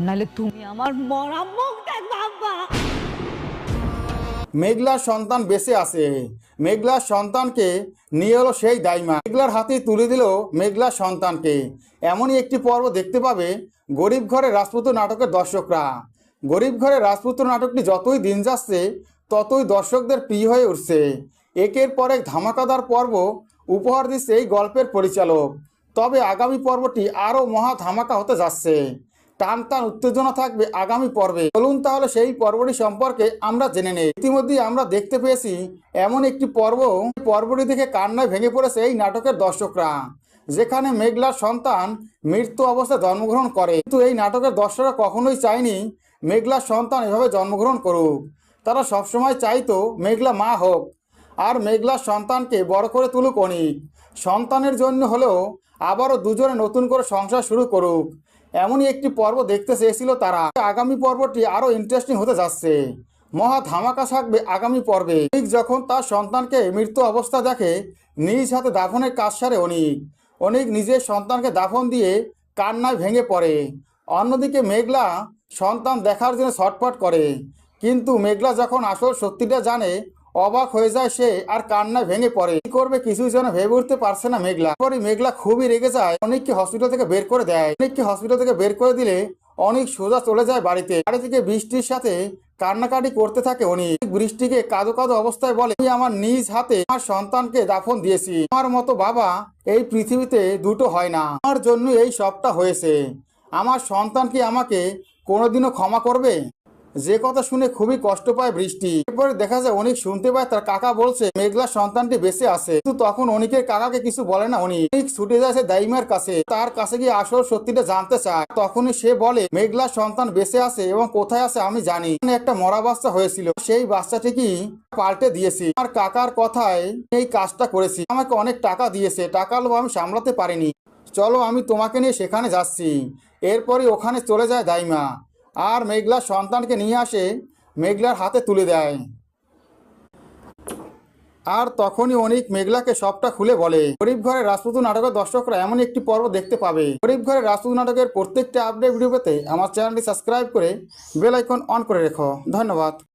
নাহলে তুমি আমার মরা মুখ দেখবা। মেঘলার সন্তান বেঁচে আছে। মেঘলার সন্তানকে নিয়ে এলো সেই দাইমা, মেঘলার হাতে তুলে দিল মেঘলার সন্তানকে। এমনই একটি পর্ব দেখতে পাবে গরিব ঘরের রাজপুত্র নাটকের দর্শকরা। গরিব ঘরের রাজপুত্র নাটকটি যতই দিন যাচ্ছে ততই দর্শকদের প্রিয় হয়ে উঠছে। একের পর এক ধামাকাদার পর্ব উপহার দিচ্ছে এই গল্পের পরিচালক। তবে আগামী পর্বটি আরও মহা ধামাকা হতে যাচ্ছে। টান টান উত্তেজনা থাকবে আগামী পর্বে। চলুন তাহলে সেই পর্বটি সম্পর্কে আমরা জেনে নেই। ইতিমধ্যেই আমরা দেখতে পেয়েছি এমন একটি পর্বটি দেখে কান্নায় ভেঙে পড়েছে এই নাটকের দর্শকরা, যেখানে মেঘলার সন্তান মৃত্যু অবস্থায় জন্মগ্রহণ করে। কিন্তু এই নাটকের দর্শকরা কখনোই চায়নি মেঘলার সন্তান এভাবে জন্মগ্রহণ করুক। তারা সবসময় চাইতো মেঘলা মা হোক আর মেঘলার সন্তানকে বড় করে তুলুক অনেক। সন্তানের জন্য হলেও আবারও দুজনে নতুন করে সংসার শুরু করুক, এমনই একটি পর্ব দেখতে চেয়েছিল তারা। আগামী পর্বটি আরও ইন্টারেস্টিং হতে যাচ্ছে। মহা ধামাকা থাকবে আগামী পর্বে। অনিক যখন তার সন্তানকে মৃত্যু অবস্থা দেখে নিজ হাতে দাফনের কাজ সারে অনিক নিজের সন্তানকে দাফন দিয়ে কান্নায় ভেঙে পড়ে। অন্যদিকে মেঘলা সন্তান দেখার জন্য ছটফট করে, কিন্তু মেঘলা যখন আসল সত্যিটা জানে অবাক হয়ে যায় সে আর কান্নায় ভেঙে পড়ে। কি করবে কিছুই যেন ভেবে উঠতে পারছে না মেঘলা। পরে মেঘলা খুবই রেগে যায়, অনিককে হসপিটাল থেকে বের করে দেয়। অনিককে হসপিটাল থেকে বের করে দিলে অনিক সোজা চলে যায় বাড়িতে। বাড়ি থেকে বৃষ্টির সাথে কান্নাকাটি করতে থাকে অনিক। বৃষ্টিকে কাঁদো কাঁদো অবস্থায় বলে, আমি আমার নিজ হাতে আমার সন্তানকে দাফন দিয়েছি। আমার মতো বাবা এই পৃথিবীতে দুটো হয় না। আমার জন্য এই সবটা হয়েছে। আমার সন্তান কি আমাকে কোনোদিনও ক্ষমা করবে? যে কথা শুনে খুবই কষ্ট পায় বৃষ্টি। এরপরে দেখা যায় অনিক শুনতে পায় তার কাকা বলছে মেঘলার সন্তানটি বেঁচে আছে। কিন্তু তখন অনিকের কাকাকে কিছু বলে না। অনিক ছুটে যায় দাইমার কাছে, তার কাছে গিয়ে আসল সত্যিটা জানতে চায়। তখনই সে বলে মেঘলার সন্তান বেঁচে আছে এবং কোথায় আছে আমি জানি। একটা মরা বাচ্চা হয়েছিল, সেই বাচ্চাটিকে পাল্টে দিয়েছি। আমার কাকার কথায় এই কাজটা করেছি। আমাকে অনেক টাকা দিয়েছে, টাকার লোভ আমি সামলাতে পারিনি। চলো আমি তোমাকে নিয়ে সেখানে যাচ্ছি। এরপরই ওখানে চলে যায় দাইমা আর মেঘলার সন্তানকে নিয়ে আসে মেঘলার হাতে তুলে দেয়। আর তখনই অনিক মেঘলাকে সবটা খুলে বলে। গরিব ঘরের রাজপুত্র নাটকের দর্শকরা এমন একটি পর্ব দেখতে পাবে। গরিব ঘরের রাজপুত্র নাটকের প্রত্যেকটা আপডেট ভিডিও পেতে আমার চ্যানেলটি সাবস্ক্রাইব করে বেল আইকন অন করে রেখো। ধন্যবাদ।